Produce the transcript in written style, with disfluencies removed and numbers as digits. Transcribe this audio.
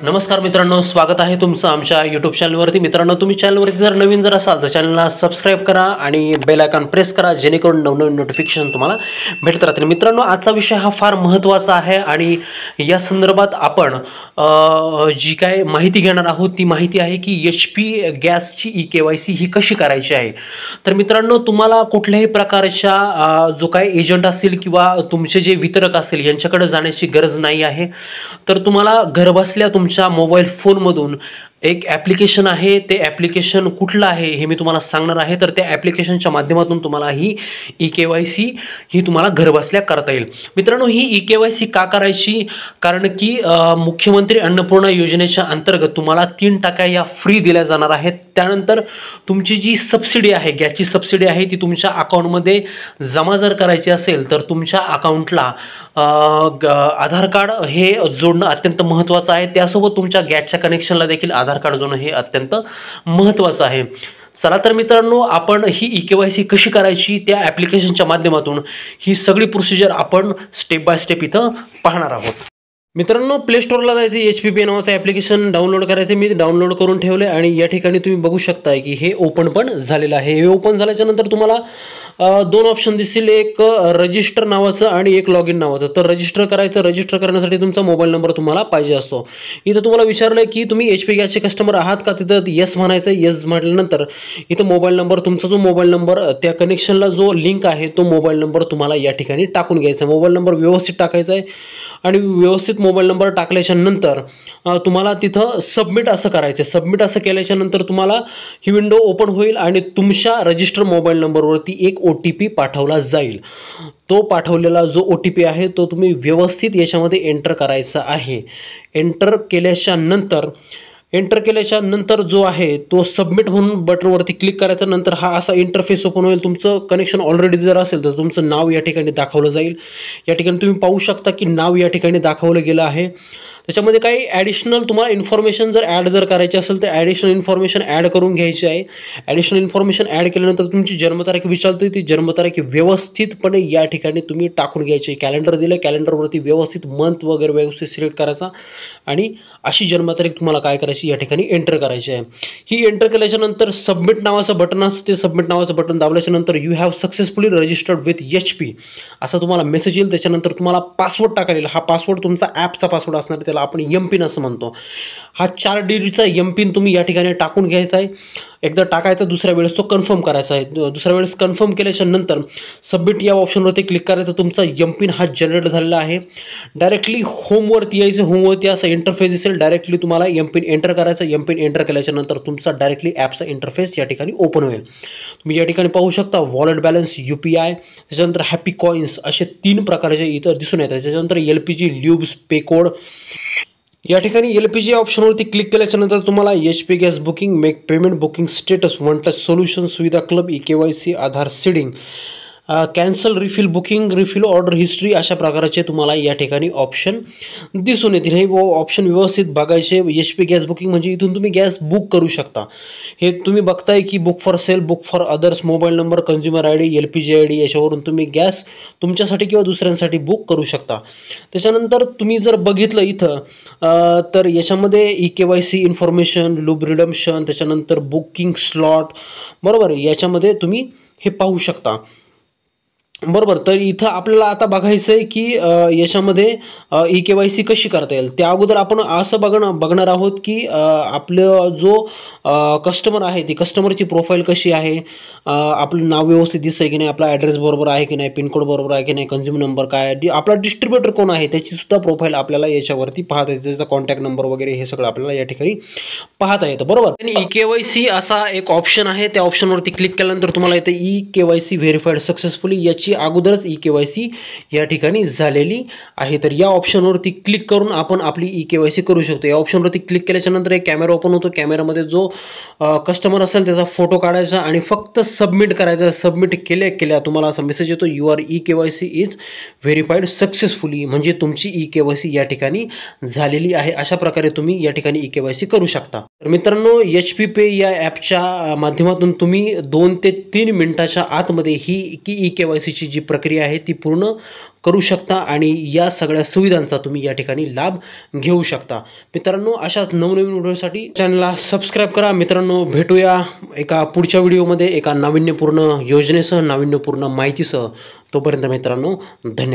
नमस्कार मित्रांनो, स्वागत आहे तुमचं आमच्या यूट्यूब चॅनलवरती. मित्रांनो, तुम्ही चॅनलवरती जर नवीन असाल तर चॅनलला सबस्क्राईब करा आणि बेल आयकॉन प्रेस करा, जेणेकरून नवनवीन नोटिफिकेशन तुम्हाला भेटत राहतील. मित्रांनो, आजचा विषय हा फार महत्त्वाचा आहे आणि या संदर्भात आपण जी काय माहिती घेणार आहोत ती माहिती आहे की HP गॅसची EKYC ही कशी करायची आहे. तर मित्रांनो, तुम्हाला कुठल्याही प्रकारच्या जो काय एजंट असेल किंवा तुमचे जे वितरक असेल यांच्याकडे जाण्याची गरज नाही आहे. तर तुम्हाला घरबसल्या तुमच्या मोबाईल फोनमधून एक ॲप्लिकेशन आहे, ते ॲप्लिकेशन कुठलं आहे हे मी तुम्हाला सांगणार आहे. तर त्या ॲप्लिकेशनच्या माध्यमातून तुम्हाला ही EKYC ही तुम्हाला घरबसल्या करता येईल. मित्रांनो, ही EKYC का करायची? कारण की मुख्यमंत्री अन्नपूर्णा योजनेच्या अंतर्गत तुम्हाला 3% या फ्री दिल्या जाणार आहेत. त्यानंतर तुमची जी सबसिडी आहे, गॅसची सबसिडी आहे, ती तुमच्या अकाउंटमध्ये जमा जर करायची असेल तर तुमच्या अकाउंटला आधार कार्ड हे जोडणं अत्यंत महत्त्वाचं आहे. त्यासोबत तुमच्या गॅसच्या कनेक्शनला देखील आधार कार्ड जोडणं हे अत्यंत महत्त्वाचं आहे. चला तर मित्रांनो, आपण ही EKYC कशी करायची त्या ॲप्लिकेशनच्या माध्यमातून ही सगळी प्रोसिजर आपण स्टेप बाय स्टेप इथं पाहणार आहोत. मित्रांनो, प्ले स्टोरला जायचं, HPP नावाचं ॲप्लिकेशन डाउनलोड करायचं. मी डाउनलोड करून ठेवले आणि या ठिकाणी तुम्ही बघू शकताय की हे ओपन पण झालेलं आहे. हे ओपन झाल्याच्या नंतर तुम्हाला दोन ऑप्शन दिसतील, एक रजिस्टर नावाचं आणि एक लॉग इन नावाचं. तर रजिस्टर करायचं, रजिस्टर करण्यासाठी तुमचा मोबाईल नंबर तुम्हाला पाहिजे असतो. इथं तुम्हाला विचारलं की तुम्ही HP गॅसचे कस्टमर आहात का? तिथं येस म्हणायचं. येस म्हटल्यानंतर इथं मोबाईल नंबर, तुमचा जो मोबाईल नंबर त्या कनेक्शनला जो लिंक आहे तो मोबाईल नंबर तुम्हाला या ठिकाणी टाकून घ्यायचा. मोबाईल नंबर व्यवस्थित टाकायचा आहे आणि व्यवस्थित मोबाईल नंबर टाकल्याच्या नंतर तुम्हाला तिथं सबमिट असं करायचं. सबमिट असं केल्याच्या नंतर तुम्हाला ही विंडो ओपन होईल आणि तुमच्या रजिस्टर मोबाईल नंबरवरती एक OTP पाठवला जाईल. तो पाठवलेला जो OTP आहे तो तुम्ही व्यवस्थित याच्यामध्ये एंटर करायचा आहे. एंटर केल्याच्या नंतर जो आहे तो सबमिट म्हणून बटनवरती क्लिक करायचा. नंतर हा असा इंटरफेस ओपन होईल. तुमचं कनेक्शन ऑलरेडी जर असेल तर तुमचं नाव या ठिकाणी दाखवलं जाईल. या ठिकाणी तुम्ही पाहू शकता की नाव या ठिकाणी दाखवलं गेलं आहे. त्याच्यामध्ये काही ॲडिशनल तुम्हाला इन्फॉर्मेशन जर करायची असेल तर ॲडिशनल इन्फॉर्मेशन ॲड करून घ्यायची आहे. ॲडिशनल इन्फॉर्मेशन ॲड केल्यानंतर तुमची जन्मतारीख विचारते, ती जन्मतारीख व्यवस्थितपणे या ठिकाणी तुम्ही टाकून घ्यायची. कॅलेंडर दिलं, कॅलेंडरवरती व्यवस्थित मंथ वगैरे व्यवस्थित सिलेक्ट करायचा आणि अशी जन्मतारीख तुम्हाला काय करायची या ठिकाणी एंटर करायची आहे. ही एंटर केल्याच्या नंतर सबमिट नावाचं बटन असतं, ते सबमिट नावाचं बटन दाबल्याच्या नंतर you have successfully registered with HP असा तुम्हाला मेसेज येईल. त्याच्यानंतर तुम्हाला पासवर्ड टाकायला, हा पासवर्ड तुमचा ॲपचा पासवर्ड असणार, त्याला आपण MPIN असं म्हणतो. हा 4 डिजिटचा MPIN तुम्ही या ठिकाणी टाकून घ्यायचा आहे. एकदा टाकायचा, दुसऱ्या वेळेस तो कन्फर्म करायचा आहे. दुसऱ्या वेळेस कन्फर्म केल्याच्या नंतर सबमिट या ऑप्शनवरती क्लिक करायचं. तुमचा MPIN हा जनरेट झालेला आहे. डायरेक्टली होमवरती यायचं. होमवरती असा इंटरफेस दिसेल. डायरेक्टली तुम्हाला MPIN एंटर करायचा. MPIN एंटर केल्याच्या नंतर तुमचा डायरेक्टली ॲपचा इंटरफेस या ठिकाणी ओपन होईल. तुम्ही या ठिकाणी पाहू शकता वॉलेट बॅलन्स, UPI, त्याच्यानंतर हॅपी कॉईन्स असे 3 प्रकारचे इथं दिसून येतात. त्याच्यानंतर LPG, ल्यूब्स, पे कोड. या ठिकाणी LPG ऑप्शनवरती क्लिक केल्याच्या नंतर तुम्हाला HP gas booking, make payment, booking status, one touch solution, Suvidha club, EKYC, Aadhaar seeding, cancel, refill, booking, refill, order history अशा प्रकारचे तुम्हाला या ठिकाणी ऑप्शन दिसून येतील. हे ऑप्शन व्यवस्थित बघायचे. HP गॅस बुकिंग म्हणजे इथून तुम्ही गॅस बुक करू शकता. हे तुम्ही बघताय की book for sale, book for others, mobile number, consumer ID, LPG ID याच्यावरून तुम्ही गॅस तुमच्यासाठी किंवा दुसऱ्यांसाठी बुक करू शकता. त्याच्यानंतर तुम्ही जर बघितलं इथं तर याच्यामध्ये EKYC इन्फॉर्मेशन, लूब रिडम्पशन, त्याच्यानंतर बुकिंग स्लॉट, बरोबर याच्यामध्ये तुम्ही हे पाहू शकता. बरोबर. तर इथं आपल्याला आता बघायचं आहे की याच्यामध्ये EKYC कशी करता येईल. त्या अगोदर आपण असं बघणार आहोत की आपलं जो कस्टमर आहे ती कस्टमरची प्रोफाईल कशी आहे, आपलं नाव व्यवस्थित दिसतं आहे की नाही, आपला ॲड्रेस बरोबर आहे की नाही, पिनकोड बरोबर आहे की नाही, कन्झ्युमर नंबर काय आहे, आपला डिस्ट्रीब्युटर कोण आहे त्याची सुद्धा प्रोफाईल आपल्याला याच्यावरती पाहता येते. त्याचा कॉन्टॅक्ट नंबर वगैरे हे सगळं आपल्याला या ठिकाणी पाहता येतं. बरोबर. आणि EKYC असा एक ऑप्शन आहे. त्या ऑप्शनवरती क्लिक केल्यानंतर तुम्हाला इथे EKYC व्हेरीफाईड सक्सेसफुली याची अगोदरच EKYC या ठिकाणी झालेली आहे. तर या ऑप्शनवरती क्लिक करून आपण आपली EKYC करू शकतो. या ऑप्शनवरती क्लिक केल्याच्या नंतर एक कॅमेरा ओपन होतो. कॅमेरामध्ये जो कस्टमर असेल त्याचा फोटो काढायचा आणि फक्त सबमिट करायचा. सबमिट केल्या तुम्हाला असा मेसेज येतो, your EKYC is verified successfully, म्हणजे तुमची EKYC या ठिकाणी झालेली आहे. अशा प्रकारे तुम्ही या ठिकाणी EKYC करू शकता. तर मित्रांनो, HP पे या ॲपच्या माध्यमातून तुम्ही 2 ते 3 मिनिटाच्या आतमध्ये ही EKYC के.वाय.सीची जी प्रक्रिया आहे ती पूर्ण करू शकता आणि या सगळ्या सुविधांचा तुम्ही या ठिकाणी लाभ घेऊ शकता. मित्रांनो, अशाच नवनवीन व्हिडिओसाठी चॅनलला सबस्क्राईब करा. मित्रांनो, भेटूया एका पुढच्या व्हिडिओमध्ये एका नाविन्यपूर्ण योजनेसह, नाविन्यपूर्ण माहितीसह. तोपर्यंत मित्रांनो, धन्यवाद.